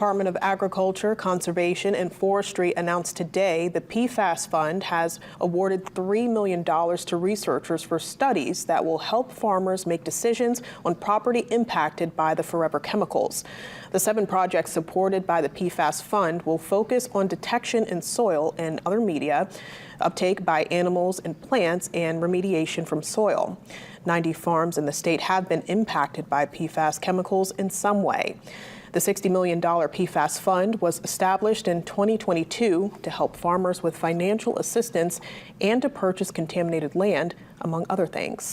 Department of Agriculture, Conservation, and Forestry announced today the PFAS Fund has awarded $3 million to researchers for studies that will help farmers make decisions on property impacted by the forever chemicals. The 7 projects supported by the PFAS Fund will focus on detection in soil and other media, uptake by animals and plants, and remediation from soil. 90 farms in the state have been impacted by PFAS chemicals in some way. The $60 million PFAS Fund was established in 2022 to help farmers with financial assistance and to purchase contaminated land, among other things.